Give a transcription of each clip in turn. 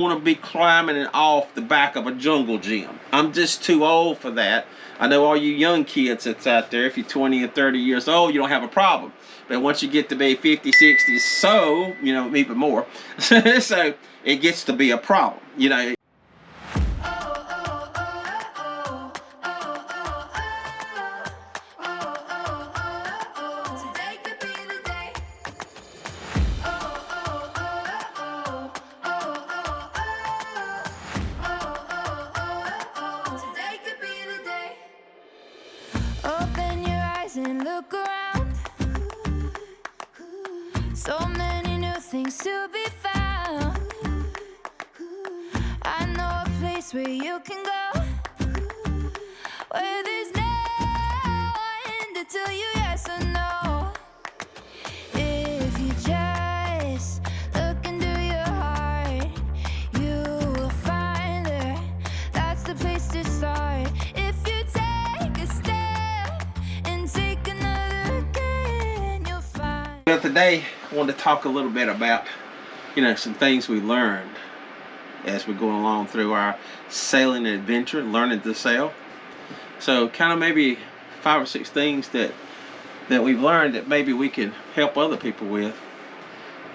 want to be climbing off the back of a jungle gym. I'm just too old for that. I know all you young kids that's out there, if you're 20 or 30 years old, you don't have a problem. But once you get to be 50, 60, so, you know, even more, so it gets to be a problem, you know. Open your eyes and look around. So many new things to be found. I know a place where you can go, where there's no one to tell you yes or no. If you just look into your heart, you will find that that's the place to start. If you take a step and take another again, you'll find. Well, today I want to talk a little bit about, you know, some things we learned as we're going along through our sailing adventure, learning to sail. So kind of maybe 5 or 6 things that we've learned that maybe we can help other people with.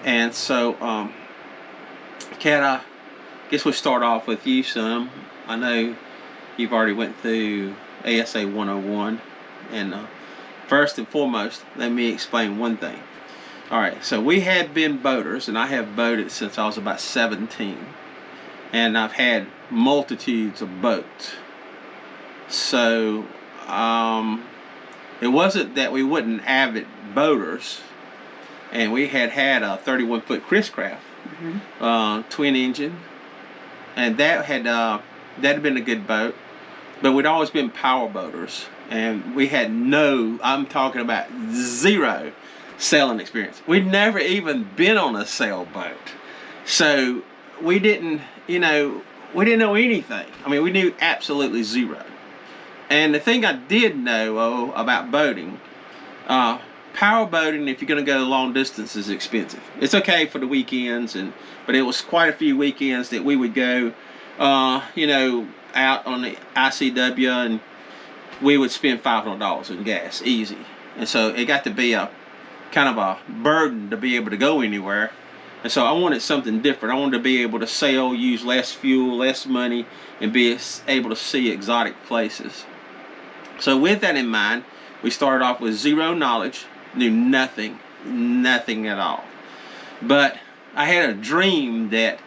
And so, Kat, I guess we'll start off with you some. I know you've already went through ASA 101, and first and foremost, let me explain one thing. All right, so we had been boaters, and I have boated since I was about 17, and I've had multitudes of boats. So it wasn't that we wasn't avid boaters, and we had a 31-foot Chris Craft, twin engine, and that had been a good boat, but we'd always been power boaters, and we had I'm talking about zero sailing experience. We'd never even been on a sailboat, so we didn't know anything. I mean, we knew absolutely zero. And the thing I did know about boating, power boating, if you're going to go long distance, is expensive. It's okay for the weekends, but it was quite a few weekends that we would go, out on the ICW, and we would spend $500 in gas, easy. And so it got to be a kind of a burden to be able to go anywhere. And so I wanted something different. I wanted to be able to sail, use less fuel, less money, and be able to see exotic places. So with that in mind, we started off with zero knowledge, knew nothing at all. But I had a dream that,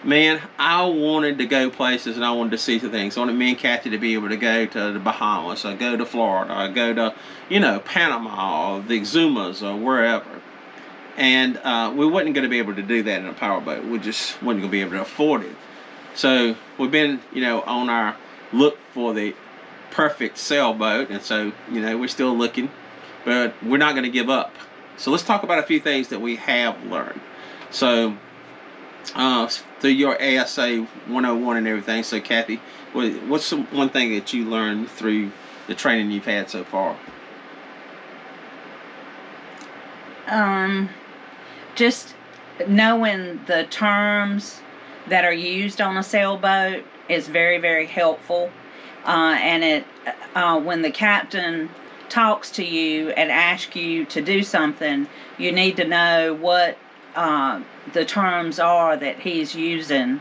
man, I wanted to go places and I wanted to see some things. I wanted me and Kathy to be able to go to the Bahamas, or go to Florida, or go to, Panama, or the Exumas, or wherever. And we wasn't going to be able to do that in a powerboat. We just wasn't going to be able to afford it. So we've been, on our look for the perfect sailboat, and so, we're still looking, but we're not going to give up. So let's talk about a few things that we have learned. So through your ASA 101 and everything, so Kathy, what's one thing that you learned through the training you've had so far? Just knowing the terms that are used on a sailboat is very, very helpful. And when the captain talks to you and asks you to do something, you need to know what the terms are that he's using,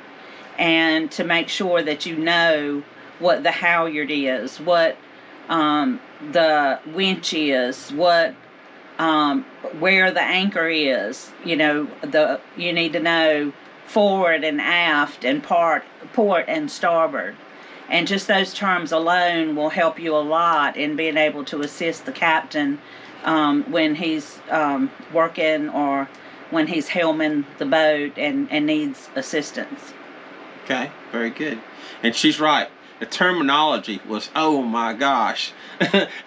and to make sure that you know what the halyard is, what the winch is, what where the anchor is. You need to know forward and aft, and port and starboard. And just those terms alone will help you a lot in being able to assist the captain when he's working, or when he's helming the boat and needs assistance. Okay, very good. And she's right. The terminology was, oh my gosh.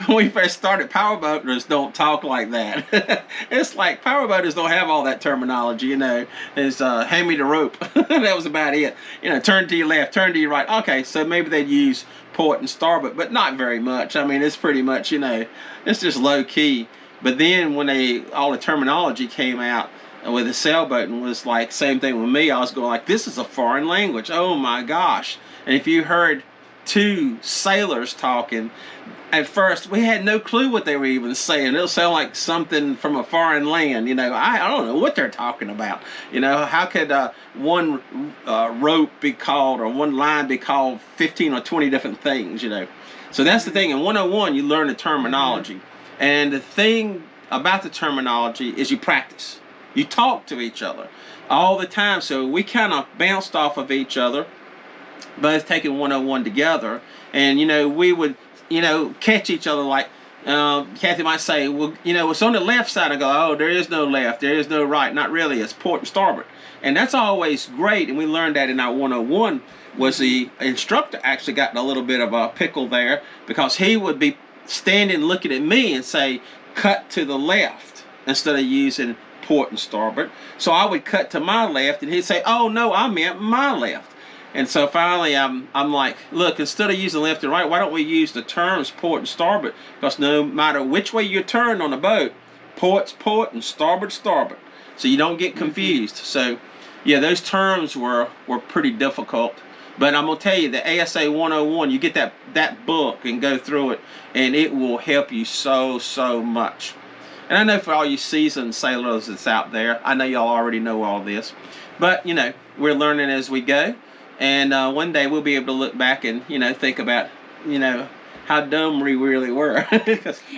When we first started, powerboaters don't talk like that. It's like powerboaters don't have all that terminology, It's hand me the rope. That was about it. Turn to your left, turn to your right. Okay, so maybe they'd use port and starboard, but not very much. I mean, it's pretty much, it's just low key. But then when all the terminology came out, with the sailboat, and was like same thing with me. I was going like, this is a foreign language. Oh my gosh! And if you heard two sailors talking, at first we had no clue what they were even saying. It'll sound like something from a foreign land. I don't know what they're talking about. How could one rope be called, or one line be called 15 or 20 different things? So that's the thing. In 101, you learn the terminology. And the thing about the terminology is you practice. You talk to each other all the time. So we kind of bounced off of each other, both taking 101 together. And, we would, catch each other like, Kathy might say, well, it's on the left side. I go, oh, there is no left. There is no right. Not really. It's port and starboard. And that's always great. And we learned that in our 101 was the instructor actually got in a little bit of a pickle there, because he would be standing looking at me and say, cut to the left, instead of using port and starboard. So I would cut to my left, and he'd say, oh, no, I meant my left. And so finally, I'm like, look, instead of using left and right, why don't we use the terms port and starboard? Because no matter which way you turn on the boat, port's port and starboard's starboard. So you don't get confused. So, yeah, those terms were pretty difficult. But I'm going to tell you, the ASA 101, you get that book and go through it, and it will help you so much. And I know for all you seasoned sailors that's out there, I know y'all already know all this. But, we're learning as we go. And one day we'll be able to look back and, think about, how dumb we really were.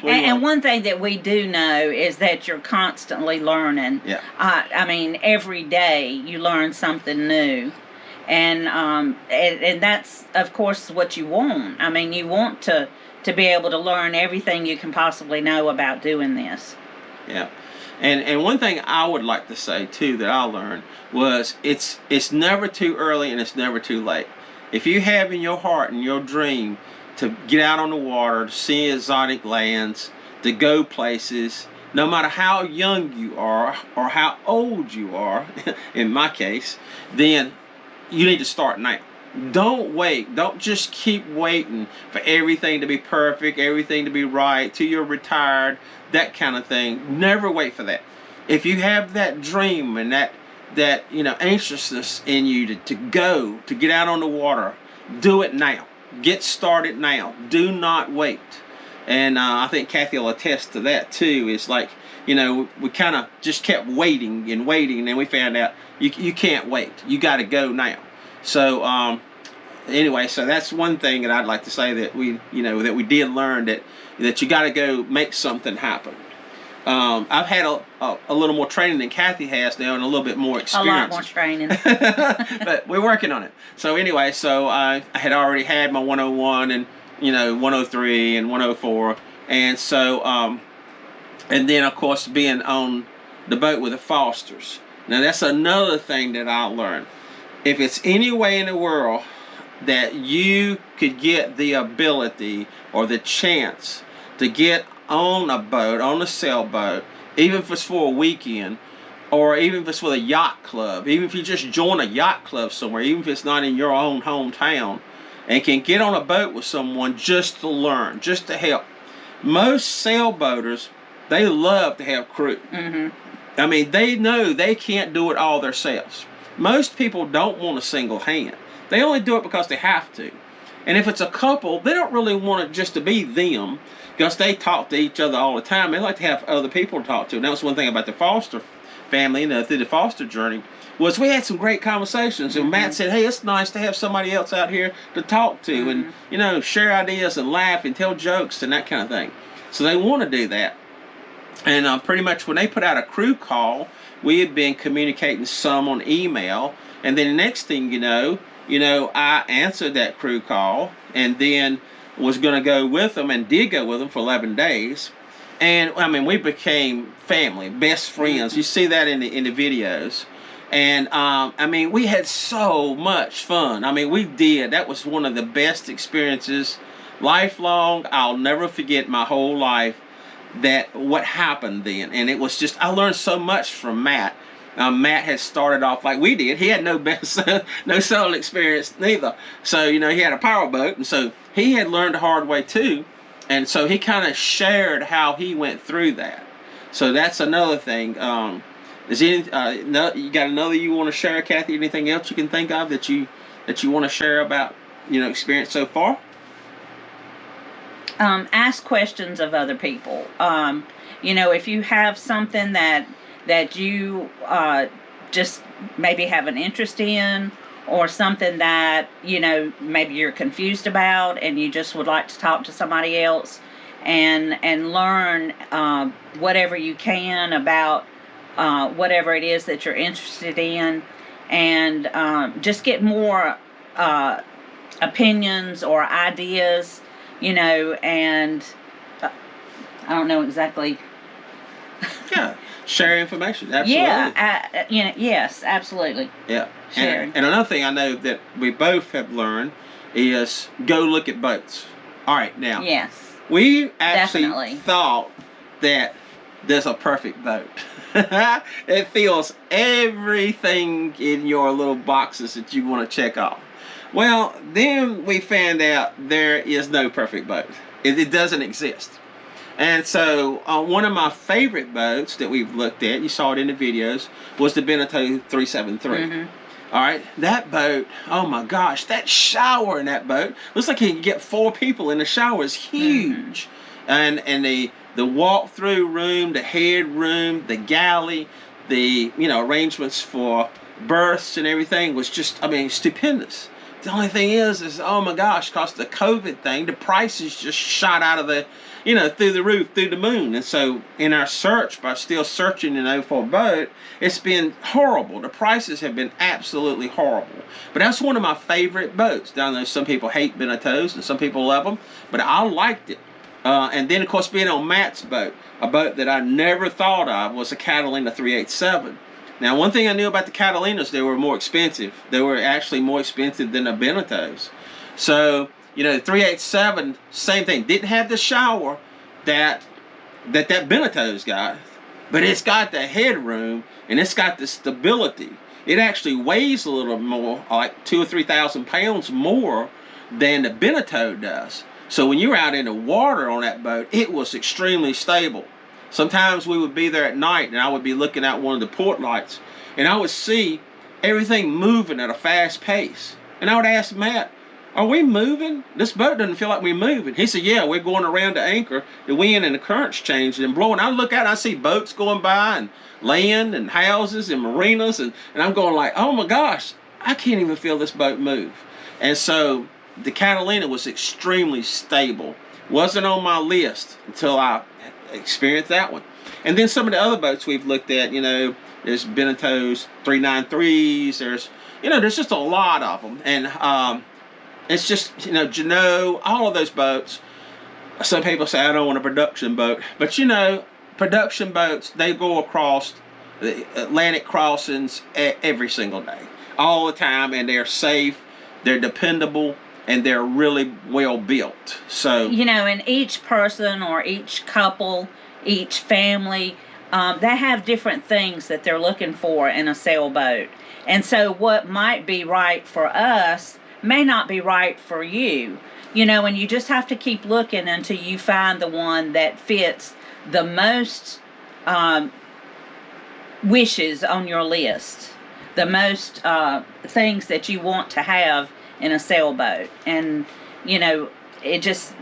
And one thing that we do know is that you're constantly learning. Yeah. I mean, every day you learn something new. And that's, of course, what you want. I mean, you want to be able to learn everything you can possibly know about doing this. Yeah. And one thing I would like to say, too, that I learned was it's never too early and it's never too late. If you have in your heart and your dream to get out on the water, to see exotic lands, to go places, no matter how young you are or how old you are, in my case, then you need to start now. Don't wait. Don't just keep waiting for everything to be perfect, everything to be right, till you're retired, that kind of thing. Never wait for that. If you have that dream and that anxiousness in you to go, to get out on the water, do it now. Get started now. Do not wait. And I think Kathy will attest to that too. It's like, we kind of just kept waiting, and then we found out you can't wait. You got to go now. So anyway, so that's one thing that I'd like to say, that we did learn, that you got to go make something happen. I've had a little more training than Kathy has now, and a little bit more experience. A lot more training. But we're working on it. So anyway, so I had already had my 101 and 103 and 104, and so and then of course being on the boat with the Fosters. Now that's another thing that I learned. If it's any way in the world that you could get the ability or the chance to get on a boat, on a sailboat, even if it's for a weekend, or even if it's with a yacht club, even if you just join a yacht club somewhere, even if it's not in your own hometown, and can get on a boat with someone just to learn, just to help. Most sailboaters, they love to have crew. Mm-hmm. I mean, they know they can't do it all themselves. Most people don't want a single hand. They only do it because they have to. And if it's a couple, they don't really want it just to be them, because they talk to each other all the time. They like to have other people to talk to. And that was one thing about the Foster family, through the Foster journey, was we had some great conversations. And Matt said, hey, it's nice to have somebody else out here to talk to and, share ideas and laugh and tell jokes and that kind of thing. So they want to do that. And pretty much when they put out a crew call, we had been communicating some on email. And then the next thing you know, I answered that crew call, and then was going to go with them, and did go with them for 11 days. And I mean, we became family, best friends. You see that in the videos. And I mean, we had so much fun. I mean, we did. That was one of the best experiences, lifelong. I'll never forget my whole life what happened then. And it was just, I learned so much from Matt. Matt had started off like we did. He had no sailing experience neither. So, he had a powerboat, and so he had learned the hard way too. And so he kind of shared how he went through that. So that's another thing. Is any no, you got another you want to share, Kathy? Anything else you can think of that you want to share about experience so far? Ask questions of other people. If you have something that you just maybe have an interest in, or something that maybe you're confused about, and you just would like to talk to somebody else and learn whatever you can about whatever it is that you're interested in, and just get more opinions or ideas, and I don't know exactly. Yeah, share information. Absolutely. Yeah, yes, absolutely. Yeah. Sharing. And another thing I know that we both have learned is go look at boats. All right, now. Yes. We actually Definitely. thought that there's a perfect boat. It fills everything in your little boxes that you want to check off. Well, then we found out there is no perfect boat. It doesn't exist. And so one of my favorite boats that we've looked at, you saw it in the videos, was the Beneteau 373. Mm-hmm. All right, that boat, oh my gosh, that shower in that boat, looks like you can get 4 people in the shower. It's huge. Mm-hmm. And the walk-through room, the head room, the galley, the arrangements for berths and everything was just, stupendous. The only thing is oh my gosh, because the COVID thing, the prices just shot out of the, through the roof, through the moon. And so in our search, by still searching for a boat, it's been horrible. The prices have been absolutely horrible. But that's one of my favorite boats. Now, I know some people hate Beneteaus and some people love them, but I liked it. And then, of course, being on Matt's boat, a boat that I never thought of was a Catalina 387. Now, one thing I knew about the Catalinas, they were more expensive. They were actually more expensive than the Beneteaus. So, the 387, same thing. Didn't have the shower that Beneteau's got, but it's got the headroom and it's got the stability. It actually weighs a little more, like 2,000 or 3,000 pounds more than the Beneteau does. So when you're out in the water on that boat, it was extremely stable. Sometimes we would be there at night and I would be looking out one of the port lights and I would see everything moving at a fast pace. And I would ask Matt, are we moving? This boat doesn't feel like we're moving. He said, yeah, we're going around the anchor. The wind and the current's changing and blowing. I look out and I see boats going by and land and houses and marinas. And I'm going like, oh my gosh, I can't even feel this boat move. And so the Catalina was extremely stable. Wasn't on my list until I experienced that one. And then some of the other boats we've looked at, there's Beneteau's 393s. There's just a lot of them. And it's just, Jeanneau, all of those boats. Some people say, I don't want a production boat. But, production boats, they go across the Atlantic crossings every single day. All the time. And they're safe. They're dependable. And they're really well built. So, and each person or each couple, each family, they have different things that they're looking for in a sailboat. And so what might be right for us may not be right for you, and you just have to keep looking until you find the one that fits the most wishes on your list, the most things that you want to have in a sailboat. And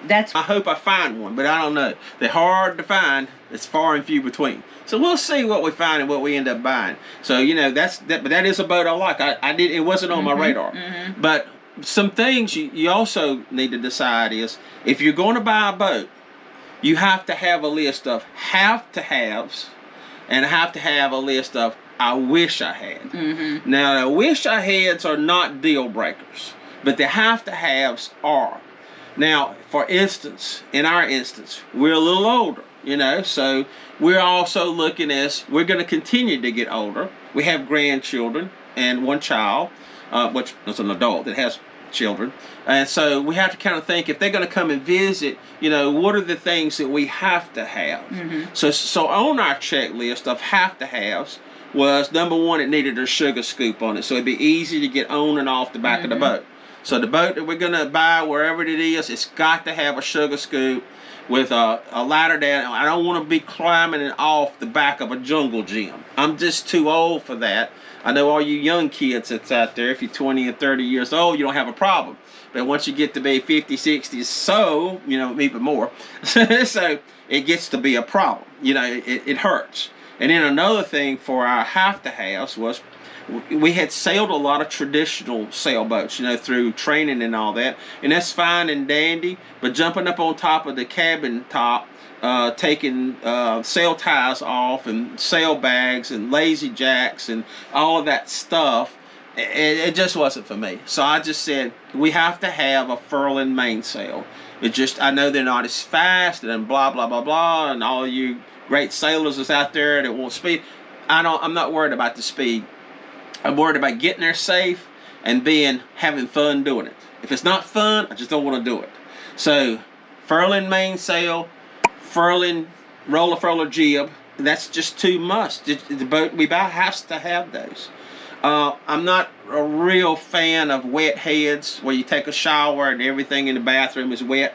that's, I hope I find one, but I don't know. They're hard to find. It's far and few between. So we'll see what we find and what we end up buying. So but that is a boat I like. It wasn't on my radar. Mm-hmm. But some things you also need to decide is, if you're going to buy a boat, you have to have a list of have-to-haves and have to have a list of I wish I had. Mm-hmm. Now, the wish I hads are not deal breakers, but the have-to-haves are. Now, for instance, in our instance, we're a little older, so we're also looking we're going to continue to get older. We have grandchildren and one child, which is an adult that has children. And so we have to kind of think, if they're going to come and visit, what are the things that we have to have? Mm-hmm. So on our checklist of have-to-haves was, number one, it needed a sugar scoop on it, so it'd be easy to get on and off the back mm-hmm. of the boat. So the boat that we're gonna buy, wherever it is, it's got to have a sugar scoop with a ladder down. I don't want to be climbing it off the back of a jungle gym. I'm just too old for that. I know all you young kids that's out there, if you're 20 or 30 years old, you don't have a problem. But once you get to be 50, 60, so, you know, even more, so it gets to be a problem. You know, it hurts. And then another thing for our have-to-haves was we had sailed a lot of traditional sailboats, you know, through training and all that. And that's fine and dandy, but jumping up on top of the cabin top, taking sail ties off and sail bags and lazy jacks and all of that stuff, it just wasn't for me. So I just said, we have to have a furling mainsail. It just, I know they're not as fast and blah, blah, blah, blah, and all you great sailors is out there that want speed. I'm not worried about the speed. I'm worried about getting there safe and having fun doing it. If it's not fun, I just don't want to do it. So, furling mainsail, furling roller furler jib, that's just too much. The boat we buy has to have those. I'm not a real fan of wet heads where you take a shower and everything in the bathroom is wet.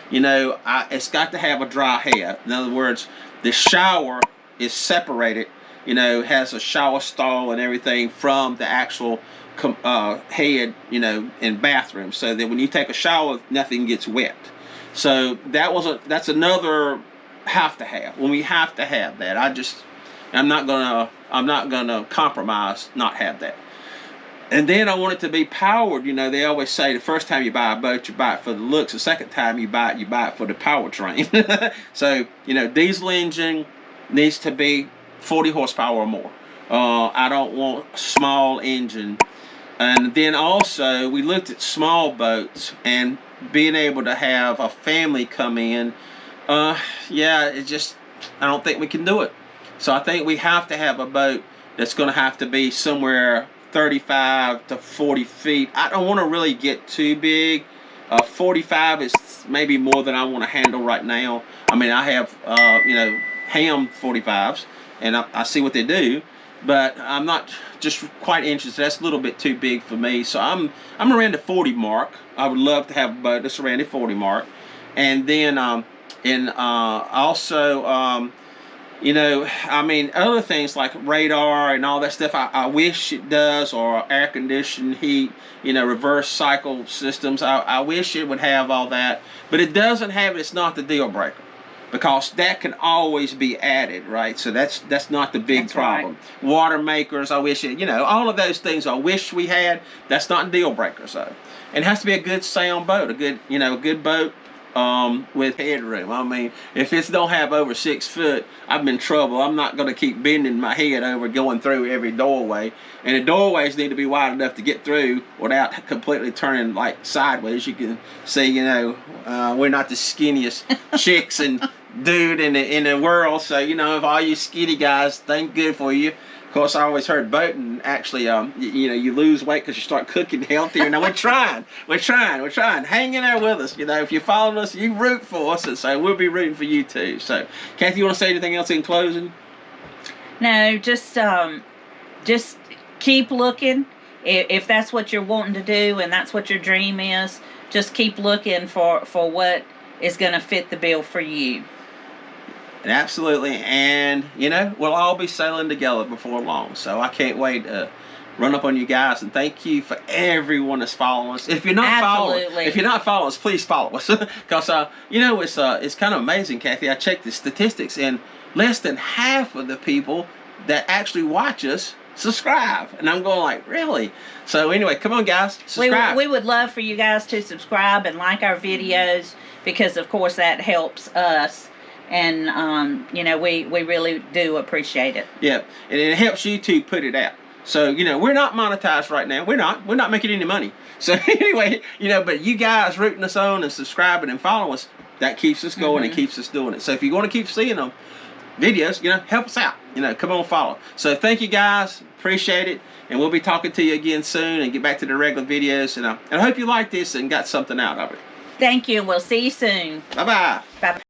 You know, it's got to have a dry head. In other words, the shower is separated, you know, has a shower stall and everything from the actual head, you know, in bathroom, so that when you take a shower, nothing gets wet. So that's another have to have. When we have to have that, I'm not gonna compromise not have that. And then I want it to be powered. You know, they always say the first time you buy a boat, you buy it for the looks. The second time you buy it for the powertrain. So, you know, diesel engine needs to be 40 horsepower or more. I don't want a small engine. And then also, we looked at small boats and being able to have a family come in. Yeah, I don't think we can do it. So I think we have to have a boat that's going to have to be somewhere 35 to 40 feet. I don't want to really get too big. 45 is maybe more than I want to handle right now. I mean, I have, you know, ham 45s, and I see what they do, but I'm not just quite interested. That's a little bit too big for me. So I'm around the 40 mark. I would love to have a boat that's around the 40 mark. And then, also, you know, I mean, other things like radar and all that stuff, I wish it does, or air conditioning, heat, you know, reverse cycle systems. I wish it would have all that, but it doesn't have it. It's not the deal breaker, because that can always be added, right? So that's not the big problem. Right. Water makers, I wish it, you know, all of those things I wish we had. That's not deal breakers, though. And it has to be a good sound boat, a good boat. With headroom. I mean, if it don't have over 6 foot, I'm in trouble. I'm not going to keep bending my head over going through every doorway. And the doorways need to be wide enough to get through without completely turning like sideways. You can see, you know, we're not the skinniest chicks and dude in the world. So, you know, if all you skinny guys, thank good for you. Of course, I always heard boating actually, you know, you lose weight because you start cooking healthier. Now we're trying, hang in there with us. You know, if you're following us, you root for us, and so we'll be rooting for you too. So, Kathy, you want to say anything else in closing? No, just keep looking. If that's what you're wanting to do and that's what your dream is, just keep looking for what is going to fit the bill for you. Absolutely, and you know, we'll all be sailing together before long. So I can't wait to run up on you guys, and thank you for everyone that's following us. If you're not following us, please follow us, because you know, it's kind of amazing, Kathy. I checked the statistics, and less than half of the people that actually watch us subscribe, and I'm going like, really? So anyway, come on, guys, subscribe. We would love for you guys to subscribe and like our videos, because of course that helps us. And, you know, we really do appreciate it. Yeah, and it helps you to put it out. So, you know, we're not monetized right now. We're not making any money. So anyway, you know, but you guys rooting us on and subscribing and following us, that keeps us going and keeps us doing it. So if you want to keep seeing them videos, you know, help us out. You know, come on, follow. So thank you guys. Appreciate it. And we'll be talking to you again soon and get back to the regular videos. And I hope you like this and got something out of it. Thank you. We'll see you soon. Bye-bye. Bye-bye.